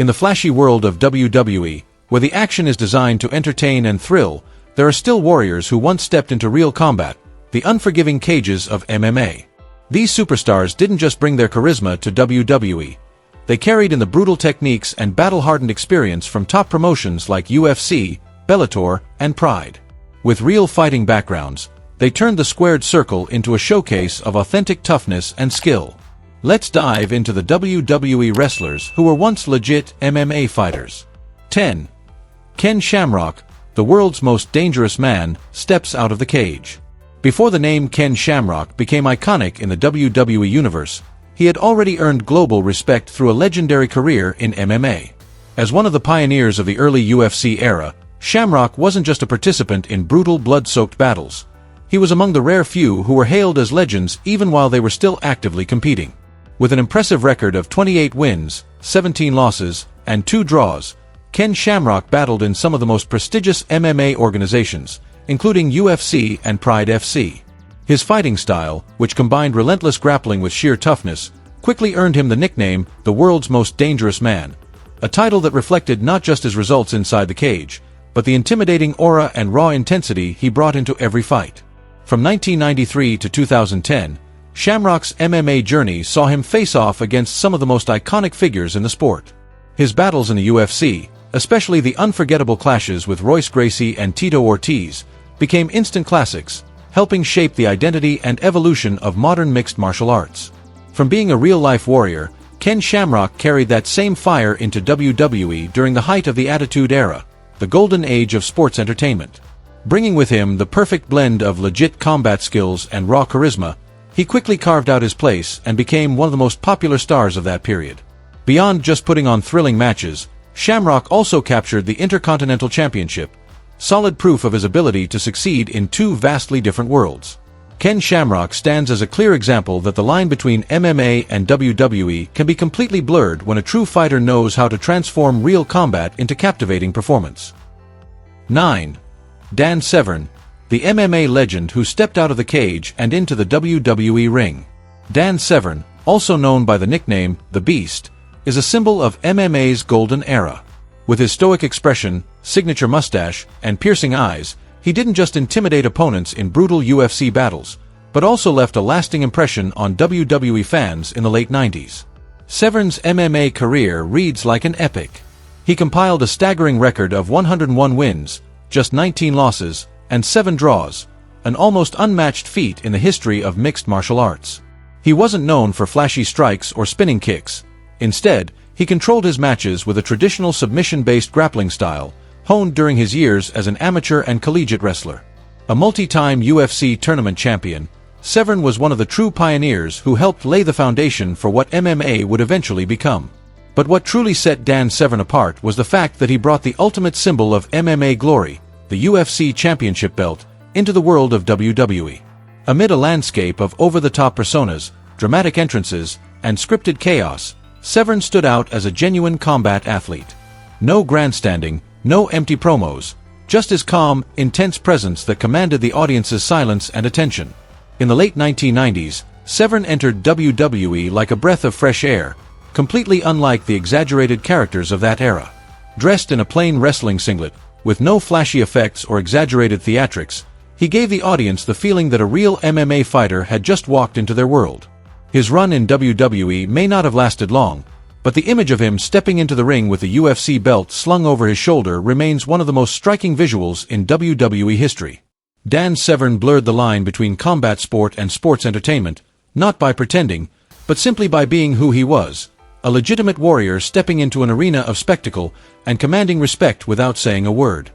In the flashy world of WWE, where the action is designed to entertain and thrill, there are still warriors who once stepped into real combat, the unforgiving cages of MMA. These superstars didn't just bring their charisma to WWE. They carried in the brutal techniques and battle-hardened experience from top promotions like UFC, Bellator, and Pride. With real fighting backgrounds, they turned the squared circle into a showcase of authentic toughness and skill. Let's dive into the WWE wrestlers who were once legit MMA fighters. 10. Ken Shamrock, the world's most dangerous man, steps out of the cage. Before the name Ken Shamrock became iconic in the WWE universe, he had already earned global respect through a legendary career in MMA. As one of the pioneers of the early UFC era, Shamrock wasn't just a participant in brutal blood-soaked battles. He was among the rare few who were hailed as legends even while they were still actively competing. With an impressive record of 28 wins, 17 losses, and 2 draws, Ken Shamrock battled in some of the most prestigious MMA organizations, including UFC and Pride FC. His fighting style, which combined relentless grappling with sheer toughness, quickly earned him the nickname, the world's most dangerous man, a title that reflected not just his results inside the cage, but the intimidating aura and raw intensity he brought into every fight. From 1993 to 2010, Shamrock's MMA journey saw him face off against some of the most iconic figures in the sport. His battles in the UFC, especially the unforgettable clashes with Royce Gracie and Tito Ortiz, became instant classics, helping shape the identity and evolution of modern mixed martial arts. From being a real-life warrior, Ken Shamrock carried that same fire into WWE during the height of the Attitude Era, the golden age of sports entertainment. Bringing with him the perfect blend of legit combat skills and raw charisma, he quickly carved out his place and became one of the most popular stars of that period. Beyond just putting on thrilling matches, Shamrock also captured the Intercontinental Championship, solid proof of his ability to succeed in 2 vastly different worlds. Ken Shamrock stands as a clear example that the line between MMA and WWE can be completely blurred when a true fighter knows how to transform real combat into captivating performance. 9. Dan Severn, the MMA legend who stepped out of the cage and into the WWE ring. Dan Severn, also known by the nickname The Beast, is a symbol of MMA's golden era. With his stoic expression, signature mustache, and piercing eyes, he didn't just intimidate opponents in brutal UFC battles, but also left a lasting impression on WWE fans in the late 90s. Severn's MMA career reads like an epic. He compiled a staggering record of 101 wins, just 19 losses, and 7 draws, an almost unmatched feat in the history of mixed martial arts. He wasn't known for flashy strikes or spinning kicks. Instead, he controlled his matches with a traditional submission-based grappling style, honed during his years as an amateur and collegiate wrestler. A multi-time UFC tournament champion, Severn was one of the true pioneers who helped lay the foundation for what MMA would eventually become. But what truly set Dan Severn apart was the fact that he brought the ultimate symbol of MMA glory, the UFC Championship belt, into the world of WWE. Amid a landscape of over-the-top personas, dramatic entrances, and scripted chaos, Severn stood out as a genuine combat athlete. No grandstanding, no empty promos, just his calm, intense presence that commanded the audience's silence and attention. In the late 1990s, Severn entered WWE like a breath of fresh air, completely unlike the exaggerated characters of that era. Dressed in a plain wrestling singlet, with no flashy effects or exaggerated theatrics, he gave the audience the feeling that a real MMA fighter had just walked into their world. His run in WWE may not have lasted long, but the image of him stepping into the ring with the UFC belt slung over his shoulder remains one of the most striking visuals in WWE history. Dan Severn blurred the line between combat sport and sports entertainment, not by pretending, but simply by being who he was, a legitimate warrior stepping into an arena of spectacle and commanding respect without saying a word.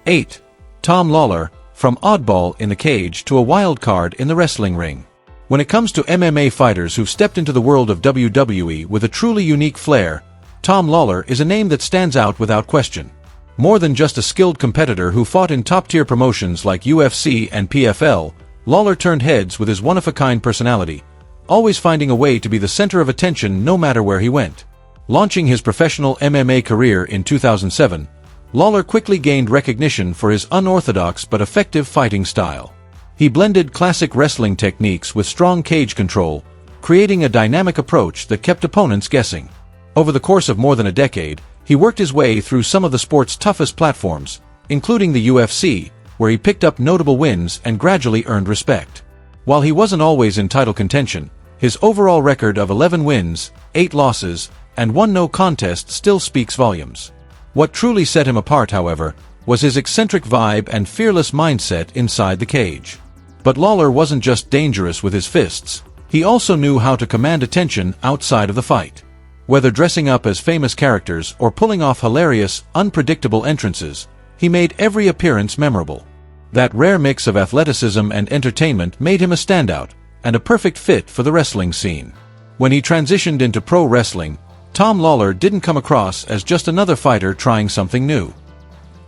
8. Tom Lawler, from oddball in the cage to a wild card in the wrestling ring. When it comes to MMA fighters who've stepped into the world of WWE with a truly unique flair, Tom Lawler is a name that stands out without question. More than just a skilled competitor who fought in top-tier promotions like UFC and PFL, Lawler turned heads with his one-of-a-kind personality, always finding a way to be the center of attention no matter where he went. Launching his professional MMA career in 2007, Lawler quickly gained recognition for his unorthodox but effective fighting style. He blended classic wrestling techniques with strong cage control, creating a dynamic approach that kept opponents guessing. Over the course of more than a decade, he worked his way through some of the sport's toughest platforms, including the UFC, where he picked up notable wins and gradually earned respect. While he wasn't always in title contention, his overall record of 11 wins, 8 losses, and 1 no contest still speaks volumes. What truly set him apart, however, was his eccentric vibe and fearless mindset inside the cage. But Lawler wasn't just dangerous with his fists, he also knew how to command attention outside of the fight. Whether dressing up as famous characters or pulling off hilarious, unpredictable entrances, he made every appearance memorable. That rare mix of athleticism and entertainment made him a standout, and a perfect fit for the wrestling scene. When he transitioned into pro wrestling, Tom Lawler didn't come across as just another fighter trying something new.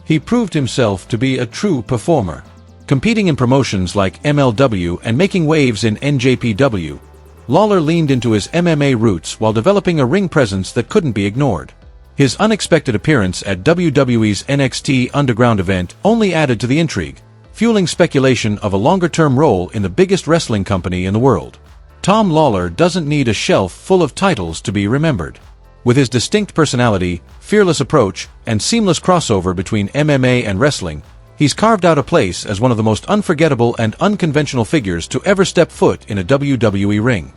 He proved himself to be a true performer. Competing in promotions like MLW and making waves in NJPW, Lawler leaned into his MMA roots while developing a ring presence that couldn't be ignored. His unexpected appearance at WWE's NXT Underground event only added to the intrigue, fueling speculation of a longer-term role in the biggest wrestling company in the world. Tom Lawler doesn't need a shelf full of titles to be remembered. With his distinct personality, fearless approach, and seamless crossover between MMA and wrestling, he's carved out a place as one of the most unforgettable and unconventional figures to ever step foot in a WWE ring.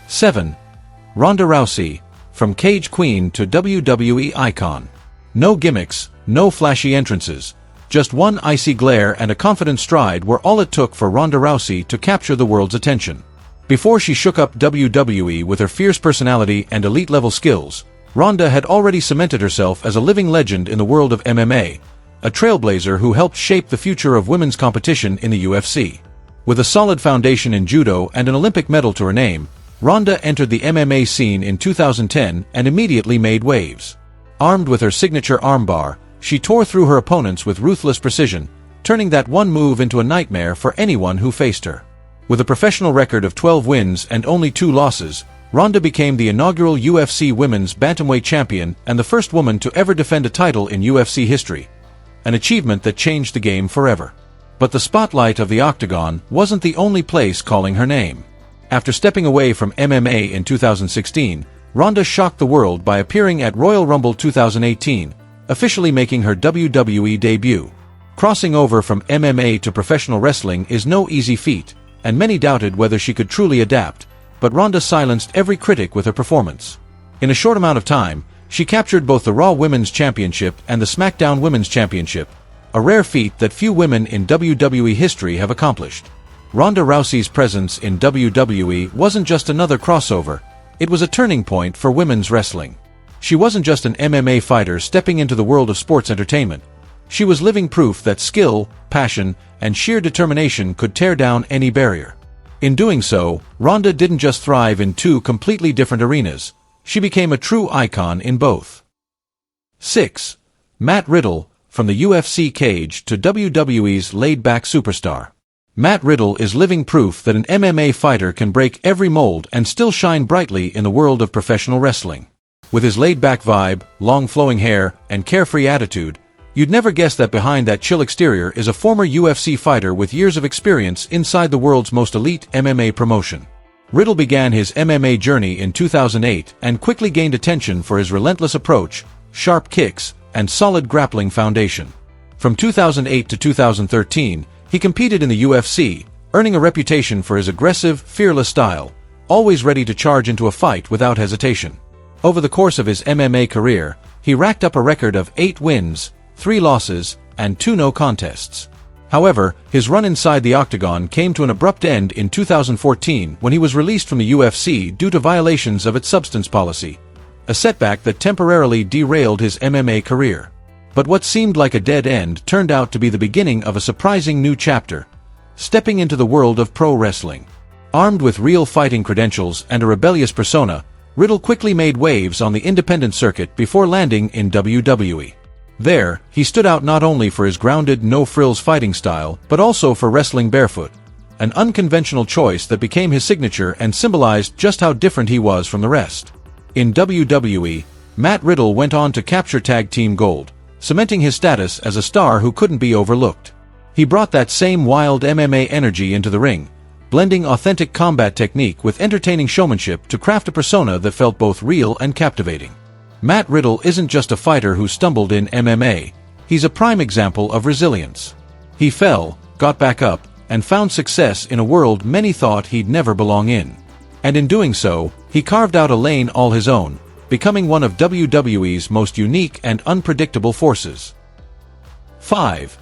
7. Ronda Rousey, from cage queen to WWE icon. No gimmicks, no flashy entrances, just one icy glare and a confident stride were all it took for Ronda Rousey to capture the world's attention. Before she shook up WWE with her fierce personality and elite-level skills, Ronda had already cemented herself as a living legend in the world of MMA, a trailblazer who helped shape the future of women's competition in the UFC. With a solid foundation in judo and an Olympic medal to her name, Ronda entered the MMA scene in 2010 and immediately made waves. Armed with her signature armbar, she tore through her opponents with ruthless precision, turning that one move into a nightmare for anyone who faced her. With a professional record of 12 wins and only 2 losses, Ronda became the inaugural UFC Women's Bantamweight Champion and the first woman to ever defend a title in UFC history, an achievement that changed the game forever. But the spotlight of the octagon wasn't the only place calling her name. After stepping away from MMA in 2016, Ronda shocked the world by appearing at Royal Rumble 2018, officially making her WWE debut. Crossing over from MMA to professional wrestling is no easy feat, and many doubted whether she could truly adapt, but Ronda silenced every critic with her performance. In a short amount of time, she captured both the Raw Women's Championship and the SmackDown Women's Championship, a rare feat that few women in WWE history have accomplished. Ronda Rousey's presence in WWE wasn't just another crossover, it was a turning point for women's wrestling. She wasn't just an MMA fighter stepping into the world of sports entertainment. She was living proof that skill, passion, and sheer determination could tear down any barrier. In doing so, Ronda didn't just thrive in 2 completely different arenas, she became a true icon in both. 6. Matt Riddle, from the UFC cage to WWE's laid-back superstar. Matt Riddle is living proof that an MMA fighter can break every mold and still shine brightly in the world of professional wrestling. With his laid-back vibe, long flowing hair, and carefree attitude, you'd never guess that behind that chill exterior is a former UFC fighter with years of experience inside the world's most elite MMA promotion. Riddle began his MMA journey in 2008 and quickly gained attention for his relentless approach, sharp kicks, and solid grappling foundation. From 2008 to 2013, he competed in the UFC, earning a reputation for his aggressive, fearless style, always ready to charge into a fight without hesitation. Over the course of his MMA career, he racked up a record of 8 wins, 3 losses, and 2 no contests. However, his run inside the octagon came to an abrupt end in 2014 when he was released from the UFC due to violations of its substance policy, a setback that temporarily derailed his MMA career. But what seemed like a dead end turned out to be the beginning of a surprising new chapter, stepping into the world of pro wrestling. Armed with real fighting credentials and a rebellious persona, Riddle quickly made waves on the independent circuit before landing in WWE. There, he stood out not only for his grounded, no-frills fighting style, but also for wrestling barefoot, an unconventional choice that became his signature and symbolized just how different he was from the rest. In WWE, Matt Riddle went on to capture Tag Team Gold, cementing his status as a star who couldn't be overlooked. He brought that same wild MMA energy into the ring, blending authentic combat technique with entertaining showmanship to craft a persona that felt both real and captivating. Matt Riddle isn't just a fighter who stumbled in MMA, he's a prime example of resilience. He fell, got back up, and found success in a world many thought he'd never belong in. And in doing so, he carved out a lane all his own, becoming one of WWE's most unique and unpredictable forces. 5.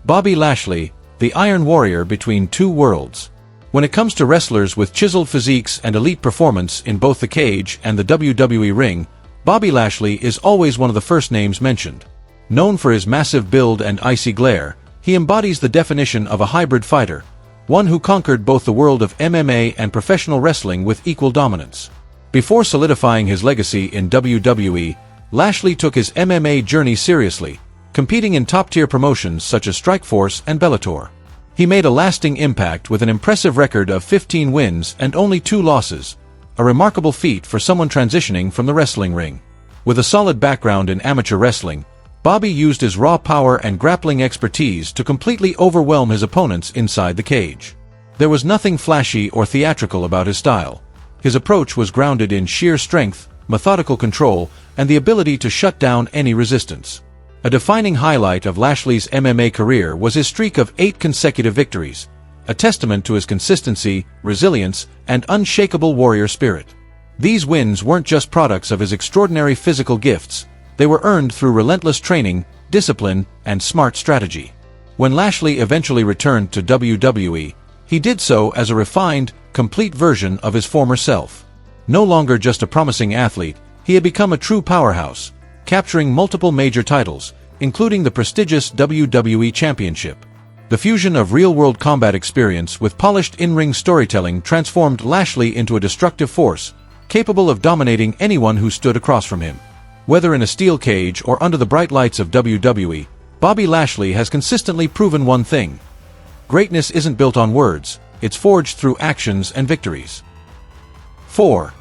Bobby Lashley, the Iron Warrior between two worlds. When it comes to wrestlers with chiseled physiques and elite performance in both the cage and the WWE ring, Bobby Lashley is always one of the first names mentioned. Known for his massive build and icy glare, he embodies the definition of a hybrid fighter, one who conquered both the world of MMA and professional wrestling with equal dominance. Before solidifying his legacy in WWE, Lashley took his MMA journey seriously, competing in top-tier promotions such as Strikeforce and Bellator. He made a lasting impact with an impressive record of 15 wins and only 2 losses, a remarkable feat for someone transitioning from the wrestling ring. With a solid background in amateur wrestling, Bobby used his raw power and grappling expertise to completely overwhelm his opponents inside the cage. There was nothing flashy or theatrical about his style. His approach was grounded in sheer strength, methodical control, and the ability to shut down any resistance. A defining highlight of Lashley's MMA career was his streak of 8 consecutive victories, a testament to his consistency, resilience, and unshakable warrior spirit. These wins weren't just products of his extraordinary physical gifts, they were earned through relentless training, discipline, and smart strategy. When Lashley eventually returned to WWE, he did so as a refined, complete version of his former self. No longer just a promising athlete, he had become a true powerhouse, capturing multiple major titles, including the prestigious WWE Championship. The fusion of real-world combat experience with polished in-ring storytelling transformed Lashley into a destructive force, capable of dominating anyone who stood across from him. Whether in a steel cage or under the bright lights of WWE, Bobby Lashley has consistently proven one thing: greatness isn't built on words, it's forged through actions and victories. 4.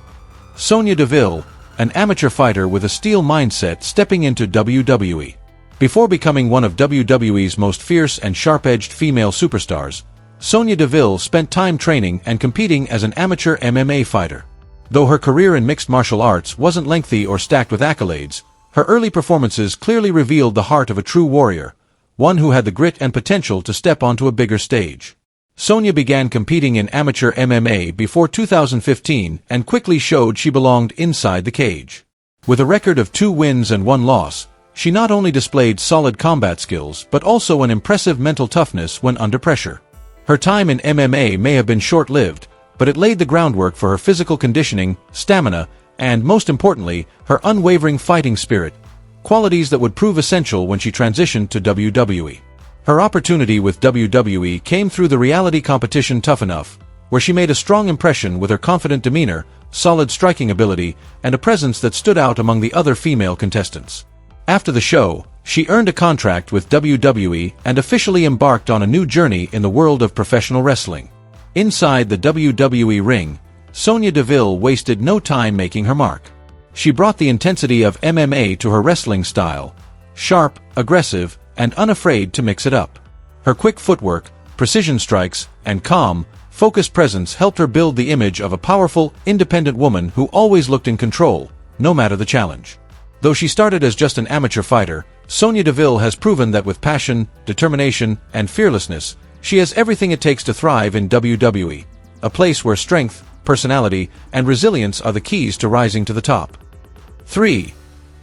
Sonia Deville, an amateur fighter with a steel mindset stepping into WWE. Before becoming one of WWE's most fierce and sharp-edged female superstars, Sonia Deville spent time training and competing as an amateur MMA fighter. Though her career in mixed martial arts wasn't lengthy or stacked with accolades, her early performances clearly revealed the heart of a true warrior, one who had the grit and potential to step onto a bigger stage. Sonia began competing in amateur MMA before 2015 and quickly showed she belonged inside the cage. With a record of 2 wins and 1 loss, she not only displayed solid combat skills but also an impressive mental toughness when under pressure. Her time in MMA may have been short-lived, but it laid the groundwork for her physical conditioning, stamina, and, most importantly, her unwavering fighting spirit, qualities that would prove essential when she transitioned to WWE. Her opportunity with WWE came through the reality competition Tough Enough, where she made a strong impression with her confident demeanor, solid striking ability, and a presence that stood out among the other female contestants. After the show, she earned a contract with WWE and officially embarked on a new journey in the world of professional wrestling. Inside the WWE ring, Sonia Deville wasted no time making her mark. She brought the intensity of MMA to her wrestling style, sharp, aggressive, and unafraid to mix it up. Her quick footwork, precision strikes, and calm, focused presence helped her build the image of a powerful, independent woman who always looked in control, no matter the challenge. Though she started as just an amateur fighter, Sonia Deville has proven that with passion, determination, and fearlessness, she has everything it takes to thrive in WWE, a place where strength, personality, and resilience are the keys to rising to the top. 3.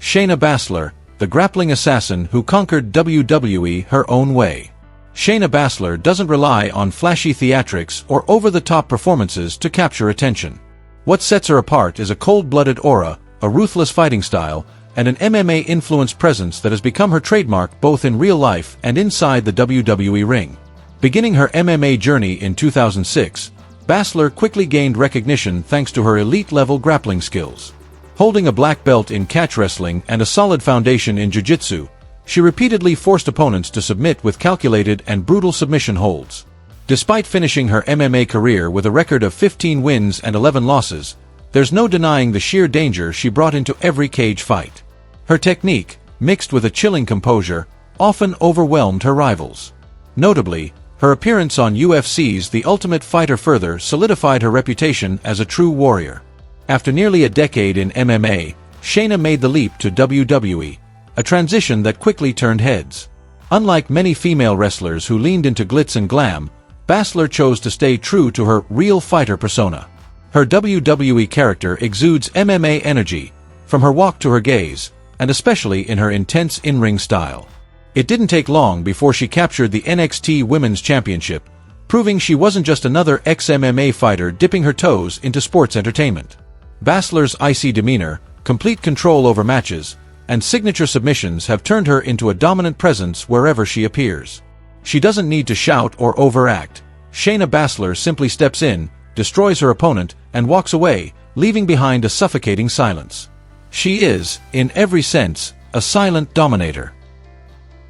Shaina Bassler, the grappling assassin who conquered WWE her own way. Shaina Bassler doesn't rely on flashy theatrics or over-the-top performances to capture attention. What sets her apart is a cold-blooded aura, a ruthless fighting style, and an MMA-influenced presence that has become her trademark both in real life and inside the WWE ring. Beginning her MMA journey in 2006, Bassler quickly gained recognition thanks to her elite-level grappling skills. Holding a black belt in catch wrestling and a solid foundation in jiu-jitsu, she repeatedly forced opponents to submit with calculated and brutal submission holds. Despite finishing her MMA career with a record of 15 wins and 11 losses, there's no denying the sheer danger she brought into every cage fight. Her technique, mixed with a chilling composure, often overwhelmed her rivals. Notably, Her appearance on UFC's The Ultimate Fighter further solidified her reputation as a true warrior. After nearly a decade in MMA, Shaina made the leap to WWE, a transition that quickly turned heads. Unlike many female wrestlers who leaned into glitz and glam, Bassler chose to stay true to her real fighter persona. Her WWE character exudes MMA energy, from her walk to her gaze, and especially in her intense in-ring style. It didn't take long before she captured the NXT Women's Championship, proving she wasn't just another ex-MMA fighter dipping her toes into sports entertainment. Bassler's icy demeanor, complete control over matches, and signature submissions have turned her into a dominant presence wherever she appears. She doesn't need to shout or overact. Shaina Bassler simply steps in, destroys her opponent, and walks away, leaving behind a suffocating silence. She is, in every sense, a silent dominator.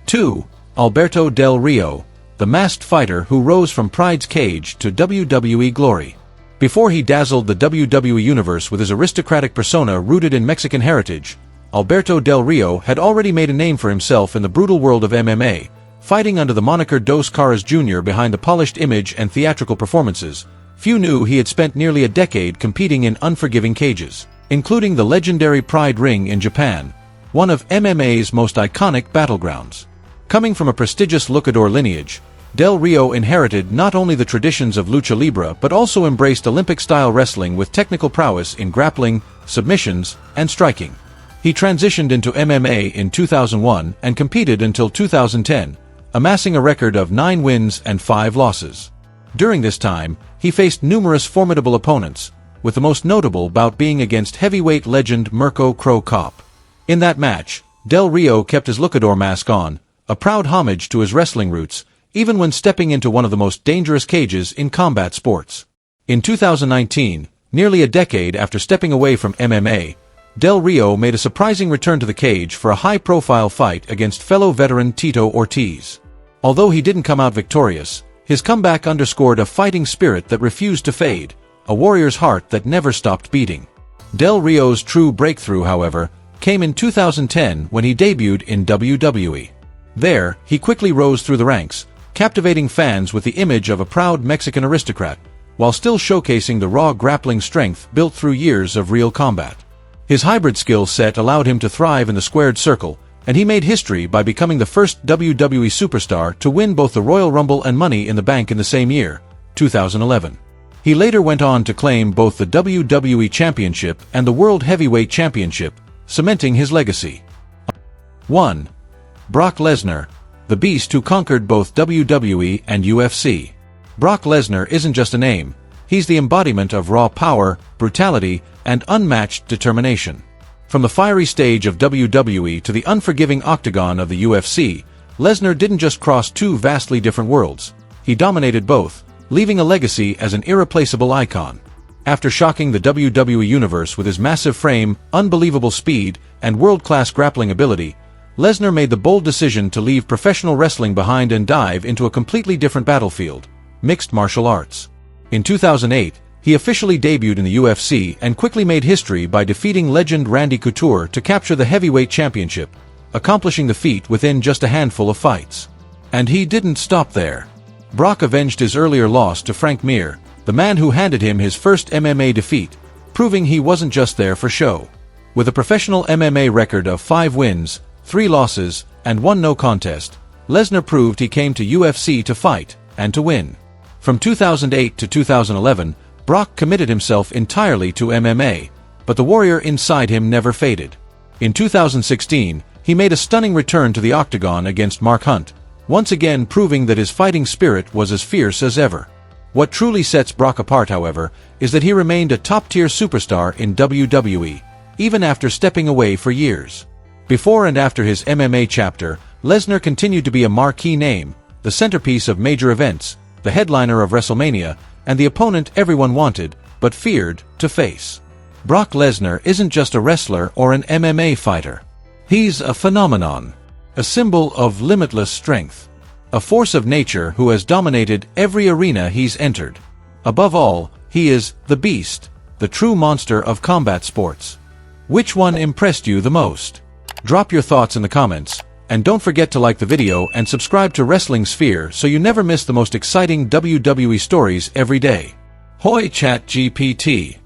2. Alberto Del Rio, the masked fighter who rose from Pride's cage to WWE glory. Before he dazzled the WWE Universe with his aristocratic persona rooted in Mexican heritage, Alberto Del Rio had already made a name for himself in the brutal world of MMA, fighting under the moniker Dos Caras Jr. behind the polished image and theatrical performances. Few knew he had spent nearly a decade competing in unforgiving cages, including the legendary Pride Ring in Japan, one of MMA's most iconic battlegrounds. Coming from a prestigious luchador lineage, Del Rio inherited not only the traditions of lucha libre but also embraced Olympic-style wrestling with technical prowess in grappling, submissions, and striking. He transitioned into MMA in 2001 and competed until 2010, amassing a record of 9 wins and 5 losses. During this time, he faced numerous formidable opponents, with the most notable bout being against heavyweight legend Mirko Cro Cop. In that match, Del Rio kept his luchador mask on, a proud homage to his wrestling roots, even when stepping into one of the most dangerous cages in combat sports. In 2019, nearly a decade after stepping away from MMA, Del Rio made a surprising return to the cage for a high-profile fight against fellow veteran Tito Ortiz. Although he didn't come out victorious, his comeback underscored a fighting spirit that refused to fade, a warrior's heart that never stopped beating. Del Rio's true breakthrough, however, came in 2010 when he debuted in WWE. There, he quickly rose through the ranks, captivating fans with the image of a proud Mexican aristocrat, while still showcasing the raw grappling strength built through years of real combat. His hybrid skill set allowed him to thrive in the squared circle, and he made history by becoming the first WWE Superstar to win both the Royal Rumble and Money in the Bank in the same year, 2011. He later went on to claim both the WWE Championship and the World Heavyweight Championship, cementing his legacy. 1. Brock Lesnar, the beast who conquered both WWE and UFC. Brock Lesnar isn't just a name, he's the embodiment of raw power, brutality, and unmatched determination. From the fiery stage of WWE to the unforgiving octagon of the UFC, Lesnar didn't just cross two vastly different worlds, he dominated both, leaving a legacy as an irreplaceable icon. After shocking the WWE Universe with his massive frame, unbelievable speed, and world-class grappling ability, Lesnar made the bold decision to leave professional wrestling behind and dive into a completely different battlefield, mixed martial arts. In 2008, he officially debuted in the UFC and quickly made history by defeating legend Randy Couture to capture the heavyweight championship, accomplishing the feat within just a handful of fights. And he didn't stop there. Brock avenged his earlier loss to Frank Mir, the man who handed him his first MMA defeat, proving he wasn't just there for show. With a professional MMA record of 5 wins, 3 losses, and 1 no contest, Lesnar proved he came to UFC to fight, and to win. From 2008 to 2011, Brock committed himself entirely to MMA, but the warrior inside him never faded. In 2016, he made a stunning return to the octagon against Mark Hunt, once again proving that his fighting spirit was as fierce as ever. What truly sets Brock apart, however, is that he remained a top-tier superstar in WWE, even after stepping away for years. Before and after his MMA chapter, Lesnar continued to be a marquee name, the centerpiece of major events, the headliner of WrestleMania, and the opponent everyone wanted, but feared, to face. Brock Lesnar isn't just a wrestler or an MMA fighter. He's a phenomenon, a symbol of limitless strength, a force of nature who has dominated every arena he's entered. Above all, he is the beast, the true monster of combat sports. Which one impressed you the most? Drop your thoughts in the comments, And don't forget to like the video and subscribe to Wrestling Sphere so you never miss the most exciting WWE stories every day. Hoi ChatGPT.